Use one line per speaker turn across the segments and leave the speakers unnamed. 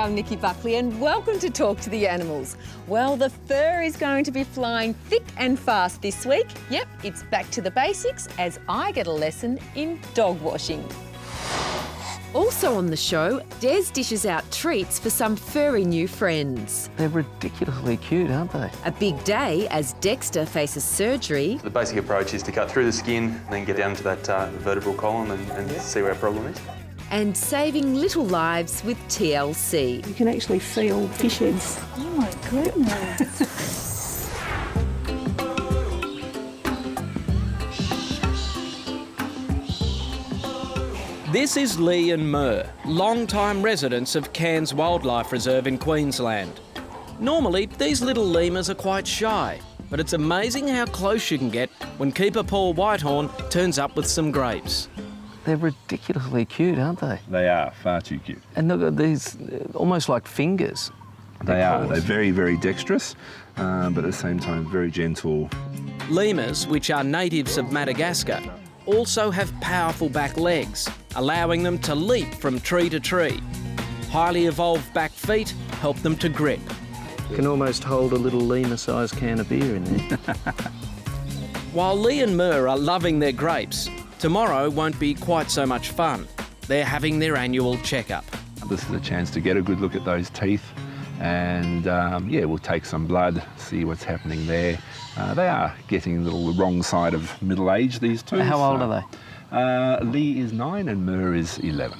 I'm Nikki Buckley and welcome to Talk to the Animals. Well, the fur is going to be flying thick and fast this week. Yep, it's back to the basics as I get a lesson in dog washing. Also on the show, Des dishes out treats for some furry new friends.
They're ridiculously cute, aren't they?
A big day as Dexter faces surgery.
The basic approach is to cut through the skin and then get down to that vertebral column and see where our problem is.
And saving little lives with TLC.
You can actually feel fish heads.
Oh my goodness.
This is Lee and Mer, long-time residents of Cairns Wildlife Reserve in Queensland. Normally, these little lemurs are quite shy, but it's amazing how close you can get when keeper Paul Whitehorn turns up with some grapes.
They're ridiculously cute, aren't they?
They are far too cute.
And they've got these almost like fingers.
They are. They're very, very dexterous, but at the same time very gentle.
Lemurs, which are natives of Madagascar, also have powerful back legs, allowing them to leap from tree to tree. Highly evolved back feet help them to grip.
You can almost hold a little lemur-sized can of beer in there.
While Lee and Mer are loving their grapes, tomorrow won't be quite so much fun. They're having their annual checkup.
This is a chance to get a good look at those teeth and, we'll take some blood, see what's happening there. They are getting a little the wrong side of middle age, these two.
How old are they?
Lee is 9 and Mer is 11.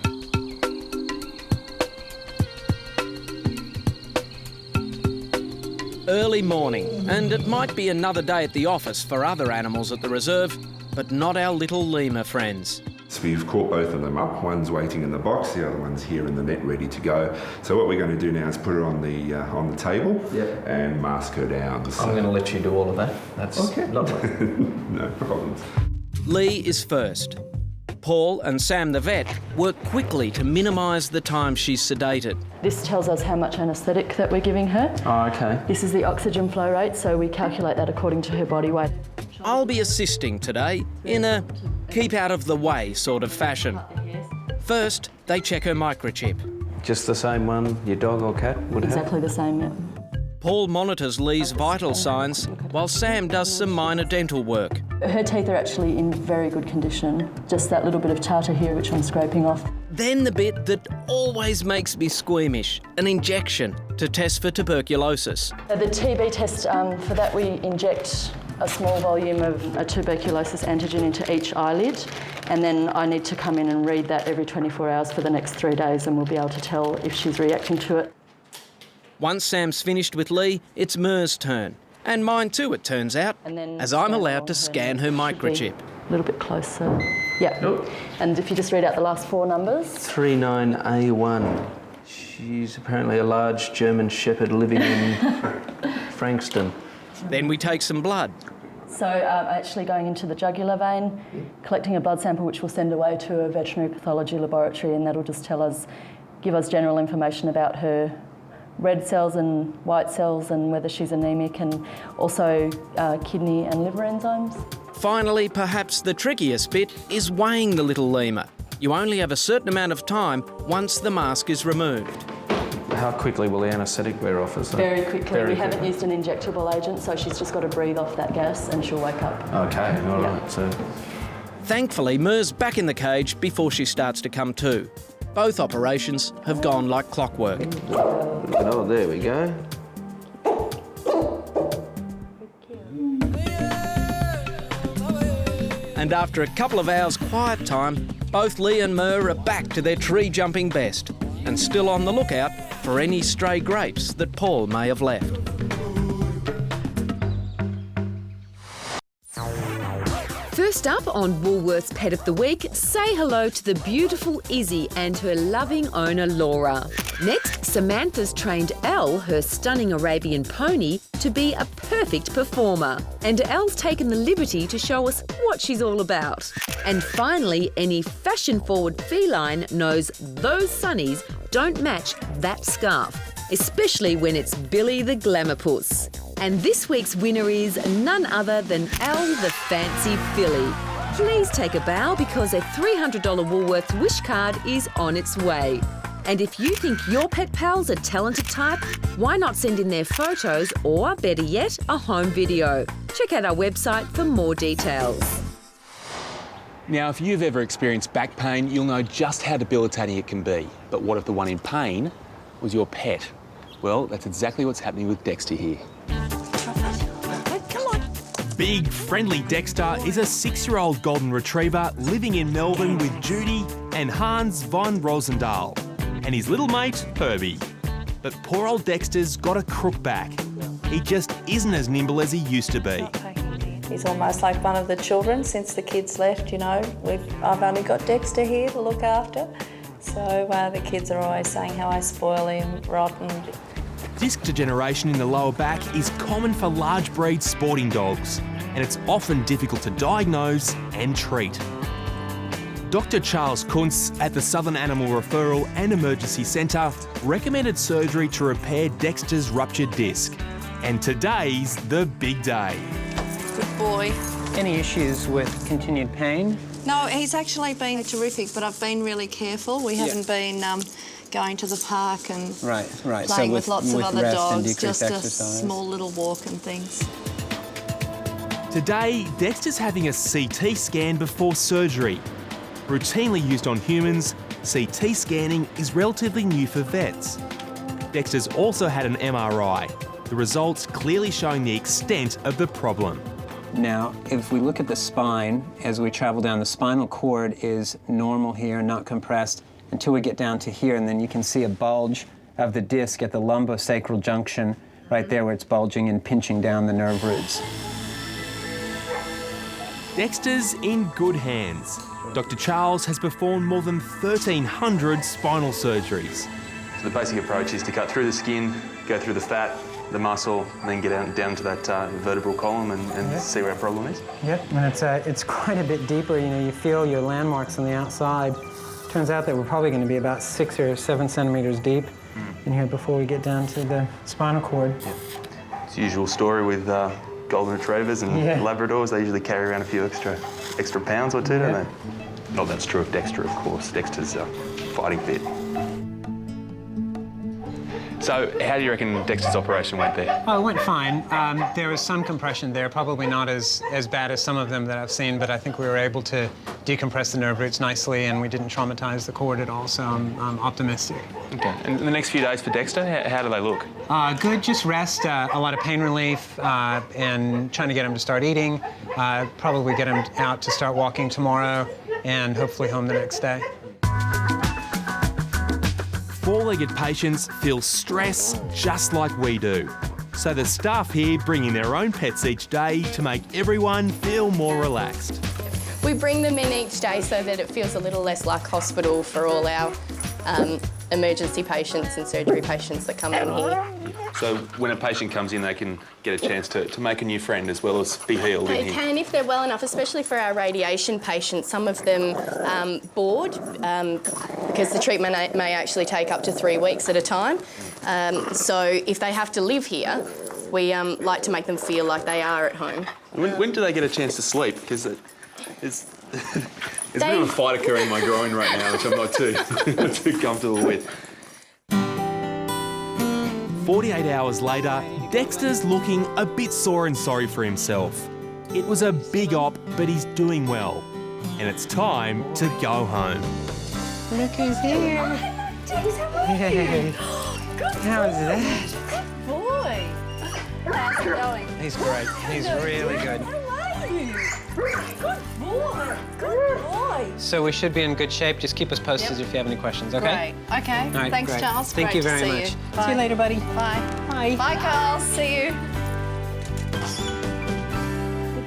Early morning, and it might be another day at the office for other animals at the reserve, but not our little lemur friends.
So we've caught both of them up. One's waiting in the box, the other one's here in the net ready to go. So what we're going to do now is put her on the table and mask her down. So
I'm going to let you do all of that. That's
okay.
Lovely.
No problems.
Lee is first. Paul and Sam the vet work quickly to minimise the time she's sedated.
This tells us how much anaesthetic that we're giving her.
Oh, okay.
This is the oxygen flow rate, so we calculate that according to her body weight.
I'll be assisting today in a keep out of the way sort of fashion. First, they check her microchip.
Just the same one your dog or cat would have?
Exactly the same, yeah.
Paul monitors Lee's vital signs while Sam does some minor dental work.
Her teeth are actually in very good condition. Just that little bit of tartar here, which I'm scraping off.
Then the bit that always makes me squeamish, an injection to test for tuberculosis.
The TB test, for that we inject a small volume of a tuberculosis antigen into each eyelid, and then I need to come in and read that every 24 hours for the next 3 days, and we'll be able to tell if she's reacting to it.
Once Sam's finished with Lee, it's Mer's turn. And mine too, it turns out, as I'm allowed to scan her microchip.
A little bit closer. Yeah. Oh. And if you just read out the last 4 numbers.
39A1. She's apparently a large German Shepherd living in Frankston.
Then we take some blood.
So actually going into the jugular vein, collecting a blood sample which we'll send away to a veterinary pathology laboratory, and that'll just give us general information about her red cells and white cells and whether she's anemic, and also kidney and liver enzymes.
Finally, perhaps the trickiest bit is weighing the little lemur. You only have a certain amount of time once the mask is removed.
How quickly will the anaesthetic wear off?
Very quickly. We haven't used an injectable agent, so she's just got to breathe off that gas and she'll wake up.
Okay, all right. So,
thankfully, Mer's back in the cage before she starts to come to. Both operations have gone like clockwork.
oh, there we go.
And after a couple of hours quiet time, both Lee and Mer are back to their tree-jumping best and still on the lookout for any stray grapes that Paul may have left.
First up on Woolworths Pet of the Week, say hello to the beautiful Izzy and her loving owner Laura. Next, Samantha's trained Elle, her stunning Arabian pony, to be a perfect performer. And Elle's taken the liberty to show us what she's all about. And finally, any fashion-forward feline knows those sunnies don't match that scarf, especially when it's Billy the Glamourpuss. And this week's winner is none other than Elle the Fancy Filly. Please take a bow because a $300 Woolworths wish card is on its way. And if you think your pet pal's a talented type, why not send in their photos or, better yet, a home video? Check out our website for more details.
Now, if you've ever experienced back pain, you'll know just how debilitating it can be. But what if the one in pain was your pet? Well, that's exactly what's happening with Dexter here.
Big, friendly Dexter is a 6-year-old golden retriever living in Melbourne with Judy and Hans von Rosendahl and his little mate, Herbie. But poor old Dexter's got a crook back. He just isn't as nimble as he used to be.
He's almost like one of the children since the kids left, you know. I've only got Dexter here to look after. So the kids are always saying how I spoil him, rotten.
Disc degeneration in the lower back is common for large breed sporting dogs, and it's often difficult to diagnose and treat. Dr. Charles Kuntz at the Southern Animal Referral and Emergency Centre recommended surgery to repair Dexter's ruptured disc. And today's the big day.
Good boy.
Any issues with continued pain?
No, he's actually been terrific, but I've been really careful. We haven't been going to the park and playing with lots of other dogs, just a small little walk and things.
Today, Dexter's having a CT scan before surgery. Routinely used on humans, CT scanning is relatively new for vets. Dexter's also had an MRI, the results clearly showing the extent of the problem.
Now, if we look at the spine, as we travel down, the spinal cord is normal here, not compressed, until we get down to here, and then you can see a bulge of the disc at the lumbosacral junction, right there where it's bulging and pinching down the nerve roots.
Dexter's in good hands. Dr. Charles has performed more than 1,300 spinal surgeries.
So the basic approach is to cut through the skin, go through the fat, the muscle, and then get down to that vertebral column and see where our problem is.
Yep, and it's quite a bit deeper. You know, you feel your landmarks on the outside. Turns out that we're probably going to be about 6 or 7 centimetres deep in here before we get down to the spinal cord.
Yeah. It's the usual story with golden retrievers and Labradors. They usually carry around a few extra pounds or two, don't they? Not that's true of Dexter, of course. Dexter's fighting fit. So how do you reckon Dexter's operation went there?
Oh, it went fine. There was some compression there, probably not as bad as some of them that I've seen, but I think we were able to decompress the nerve roots nicely and we didn't traumatize the cord at all, so I'm optimistic.
Okay, and the next few days for Dexter, how do they look?
Good, just rest, a lot of pain relief, and trying to get him to start eating, probably get him out to start walking tomorrow, and hopefully home the next day.
Four-legged patients feel stress just like we do. So the staff here bring in their own pets each day to make everyone feel more relaxed.
We bring them in each day so that it feels a little less like hospital for all our emergency patients and surgery patients that come in here.
So when a patient comes in, they can get a chance to make a new friend as well as be healed.
They can if they're well enough, especially for our radiation patients. Some of them board because the treatment may actually take up to 3 weeks at a time. So if they have to live here, we like to make them feel like they are at home.
When do they get a chance to sleep? Because it's a bit of a fight occurring in my groin right now, which I'm not too comfortable with.
48 hours later, Dexter's looking a bit sore and sorry for himself. It was a big op, but he's doing well. And it's time to go home.
Look who's here. Hey. How is that?
Good boy. How's it going?
He's great. He's really good.
Good boy. Good boy.
So we should be in good shape. Just keep us posted if you have any questions, okay?
Great. Okay.
All right,
Thanks,
great.
Charles.
Thank you very much. See you later, buddy.
Bye.
Bye.
Bye, Carl. See you.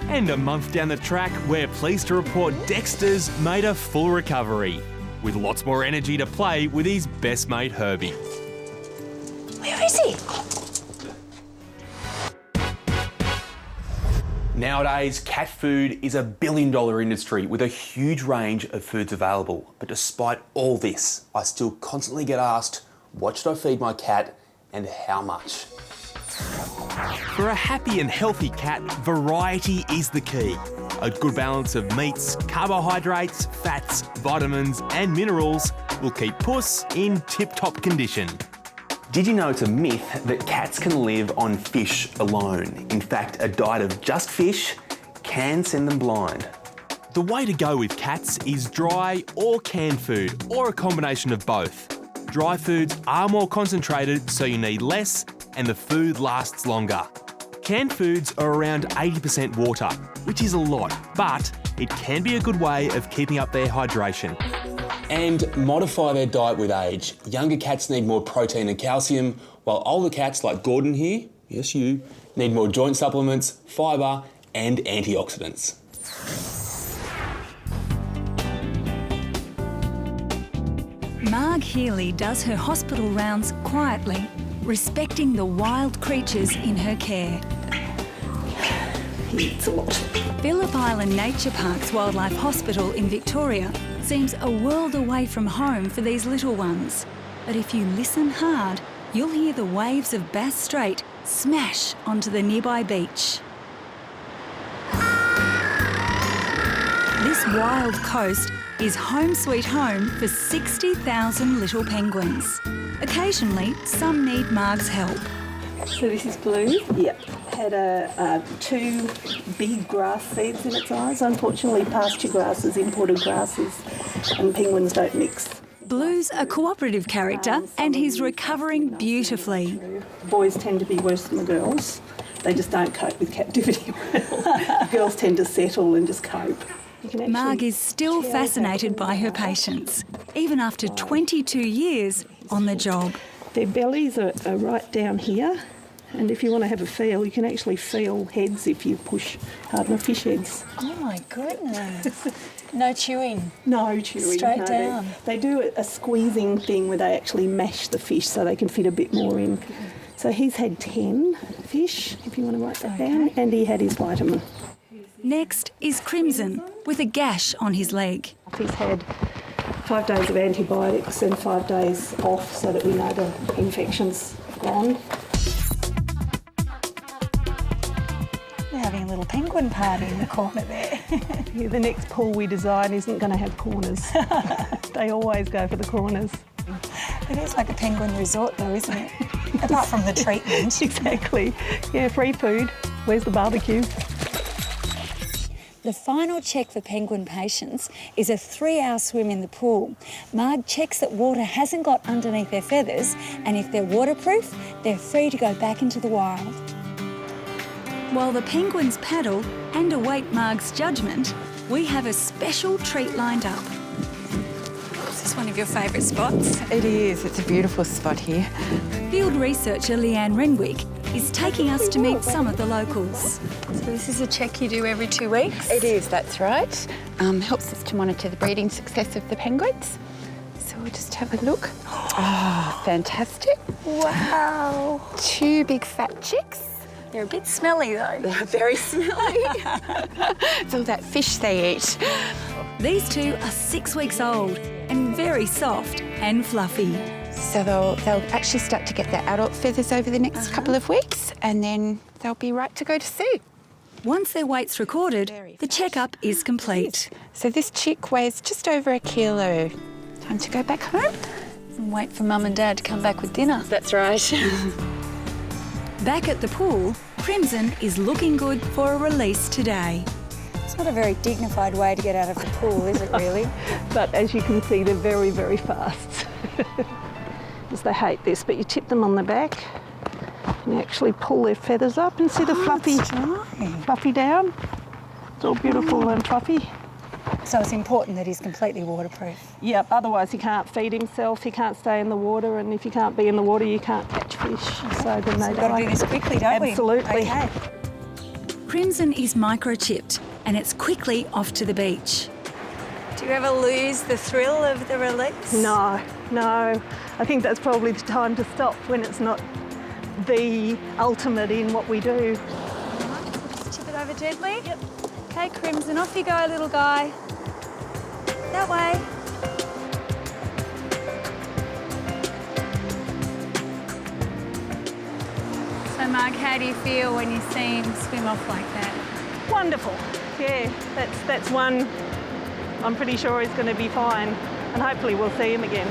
And a month down the track, we're pleased to report Dexter's made a full recovery, with lots more energy to play with his best mate Herbie.
Where is he?
Nowadays, cat food is a billion-dollar industry with a huge range of foods available. But despite all this, I still constantly get asked, what should I feed my cat and how much?
For a happy and healthy cat, variety is the key. A good balance of meats, carbohydrates, fats, vitamins and minerals will keep Puss in tip-top condition.
Did you know it's a myth that cats can live on fish alone? In fact, a diet of just fish can send them blind.
The way to go with cats is dry or canned food, or a combination of both. Dry foods are more concentrated, so you need less, and the food lasts longer. Canned foods are around 80% water, which is a lot, but it can be a good way of keeping up their hydration.
And modify their diet with age. Younger cats need more protein and calcium, while older cats like Gordon here, yes you, need more joint supplements, fibre and antioxidants.
Marg Healy does her hospital rounds quietly, respecting the wild creatures in her care.
It's a lot.
Phillip Island Nature Park's Wildlife Hospital in Victoria seems a world away from home for these little ones. But if you listen hard, you'll hear the waves of Bass Strait smash onto the nearby beach. This wild coast is home sweet home for 60,000 little penguins. Occasionally, some need Marg's help.
So this is Blue. Yep. Had two big grass seeds in its eyes. Unfortunately, pasture grasses, imported grasses, and penguins don't mix.
Blue's a cooperative character and he's recovering beautifully.
Boys tend to be worse than the girls. They just don't cope with captivity well. Girls tend to settle and just cope.
Marg is still fascinated by her patients, even after 22 years on the job.
Their bellies are right down here, and if you want to have a feel, you can actually feel heads if you push hard enough, fish heads.
Oh my goodness. No chewing?
No chewing.
Straight down.
They do a squeezing thing where they actually mash the fish so they can fit a bit more in. So he's had 10 fish, if you want to write that down, and he had his vitamin.
Next is Crimson, with a gash on his leg.
He's had 5 days of antibiotics and 5 days off so that we know the infection's gone.
They're having a little penguin party in the corner there.
Yeah, the next pool we design isn't going to have corners. They always go for the corners.
It is like a penguin resort though, isn't it? Apart from the treatment.
Exactly. Yeah, free food. Where's the barbecue?
The final check for penguin patients is a 3-hour swim in the pool. Marg checks that water hasn't got underneath their feathers, and if they're waterproof, they're free to go back into the wild.
While the penguins paddle and await Marg's judgment, we have a special treat lined up. Is this one of your favourite spots?
It is. It's a beautiful spot here.
Field researcher Leanne Renwick is taking us to meet some of the locals.
So this is a check you do every 2 weeks?
It is, that's right. Helps us to monitor the breeding success of the penguins. So we'll just have a look. Oh, fantastic.
Wow.
2 big fat chicks.
They're a bit smelly though.
They're very smelly. It's all that fish they eat.
These 2 are 6 weeks old and very soft and fluffy.
So they'll actually start to get their adult feathers over the next couple of weeks, and then they'll be right to go to sea.
Once their weight's recorded, the checkup is complete.
So this chick weighs just over 1 kilo. Time to go back home.
And wait for Mum and Dad to come back with dinner.
That's right.
Back at the pool, Crimson is looking good for a release today.
It's not a very dignified way to get out of the pool, is it really?
But as you can see, they're very, very fast. Because they hate this, but you tip them on the back and you actually pull their feathers up and see the fluffy down. It's all beautiful and fluffy.
So it's important that he's completely waterproof.
Yep, otherwise he can't feed himself, he can't stay in the water, and if you can't be in the water, you can't catch fish. So then they die.
We've got to do this quickly, don't we?
Absolutely.
Okay.
Crimson is microchipped and it's quickly off to the beach.
Do you ever lose the thrill of the release?
No. I think that's probably the time to stop, when it's not the ultimate in what we do.
Just tip it over gently. Yep. Okay, Crimson, off you go, little guy. That way. So, Marg, how do you feel when you see him swim off like that?
Wonderful. Yeah, that's one I'm pretty sure is going to be fine. and hopefully we'll see him again.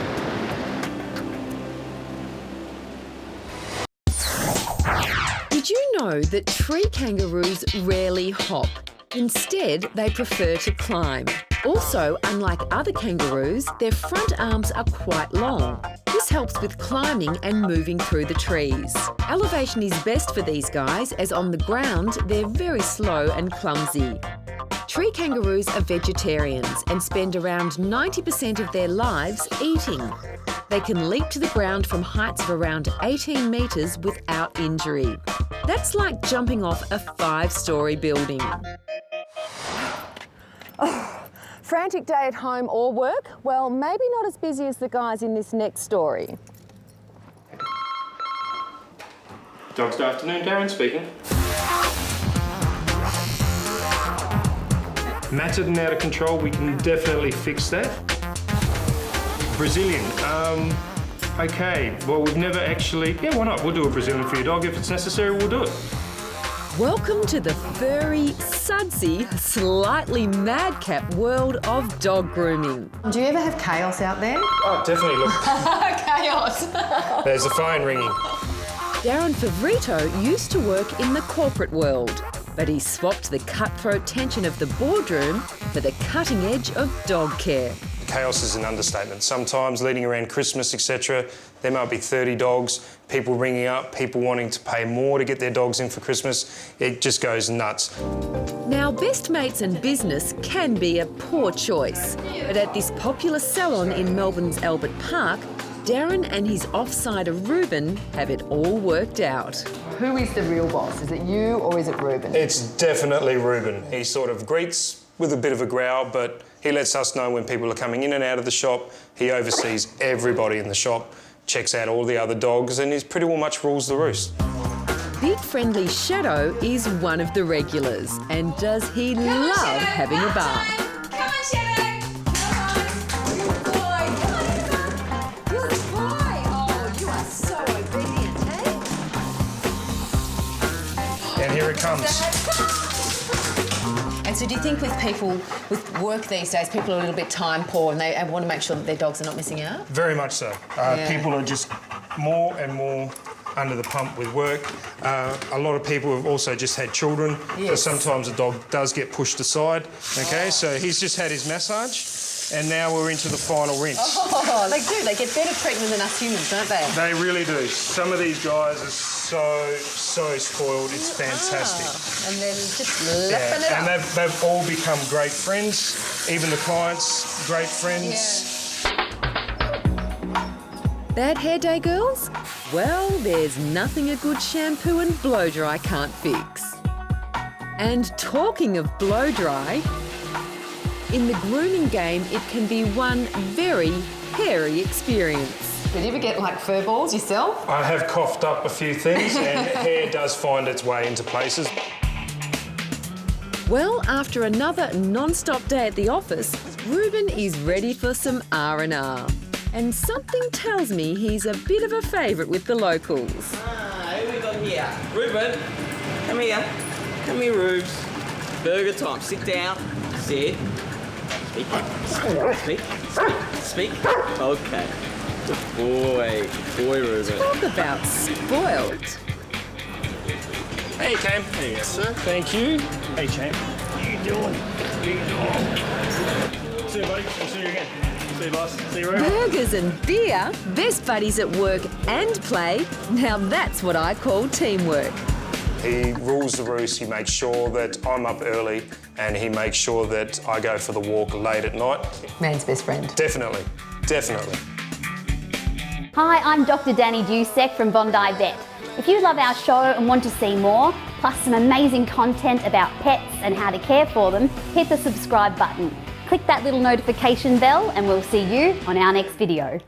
Did you know that tree kangaroos rarely hop? Instead, they prefer to climb. Also, unlike other kangaroos, their front arms are quite long. This helps with climbing and moving through the trees. Elevation is best for these guys, as on the ground, they're very slow and clumsy. Tree kangaroos are vegetarians and spend around 90% of their lives eating. They can leap to the ground from heights of around 18 metres without injury. That's like jumping off a 5-storey building.
Oh, frantic day at home or work? Well, maybe not as busy as the guys in this next story.
Dog's afternoon, Darren speaking. Matted and out of control, we can definitely fix that. Brazilian, okay, well we've never actually, yeah, why not? We'll do a Brazilian for your dog. If it's necessary, we'll do it.
Welcome to the furry, sudsy, slightly madcap world of dog grooming.
Do you ever have chaos out there?
Oh, definitely, look.
Chaos.
There's the phone ringing.
Darren Favorito used to work in the corporate world, but he swapped the cutthroat tension of the boardroom for the cutting edge of dog care.
Chaos is an understatement. Sometimes leading around Christmas, etc., there might be 30 dogs, people ringing up, people wanting to pay more to get their dogs in for Christmas. It just goes nuts.
Now, best mates and business can be a poor choice, but at this popular salon in Melbourne's Albert Park, Darren and his offsider Ruben have it all worked out.
Who is the real boss? Is it you or is it Ruben?
It's definitely Ruben. He sort of greets with a bit of a growl, but he lets us know when people are coming in and out of the shop. He oversees everybody in the shop, checks out all the other dogs, and he pretty well much rules the roost.
Big Friendly Shadow is one of the regulars, and does he love having a bath.
Come on, Shadow! Good boy! Good boy! Oh, you are so obedient, eh?
And here it comes.
And so do you think with people, with work these days, people are a little bit time poor and they want to make sure that their dogs are not missing out?
Very much so. People are just more and more under the pump with work. A lot of people have also just had children, so sometimes a dog does get pushed aside. Okay, so he's just had his massage, and now we're into the final rinse.
Oh, they do. They get better treatment than us humans, don't they?
They really do. Some of these guys are so spoiled. It's fantastic.
And then just lapping it up.
And they've all become great friends. Even the clients, great friends.
Bad hair day, girls? Well, there's nothing a good shampoo and blow dry can't fix. And talking of blow dry, in the grooming game, it can be one very hairy experience.
Did you ever get like fur balls yourself?
I have coughed up a few things and hair does find its way into places.
Well, after another non-stop day at the office, Ruben is ready for some R&R. And something tells me he's a bit of a favourite with the locals.
Who we got here? Ruben, come here. Come here, Rubes. Burger time. Sit down. Sit. Speak. Okay. Good boy. Good boy, Ruben.
Talk about spoilt.
Hey, Cam. There you go, sir. Thank you. Hey, champ. How you doing? See you, buddy. I'll see you again. See you, boss. See you, Ruben.
Burgers and beer, best buddies at work and play. Now that's what I call teamwork.
He rules the roost. He makes sure that I'm up early and he makes sure that I go for the walk late at night.
Man's best friend.
Definitely.
Hi, I'm Dr. Danny Dusek from Bondi Vet. If you love our show and want to see more, plus some amazing content about pets and how to care for them, hit the subscribe button. Click that little notification bell and we'll see you on our next video.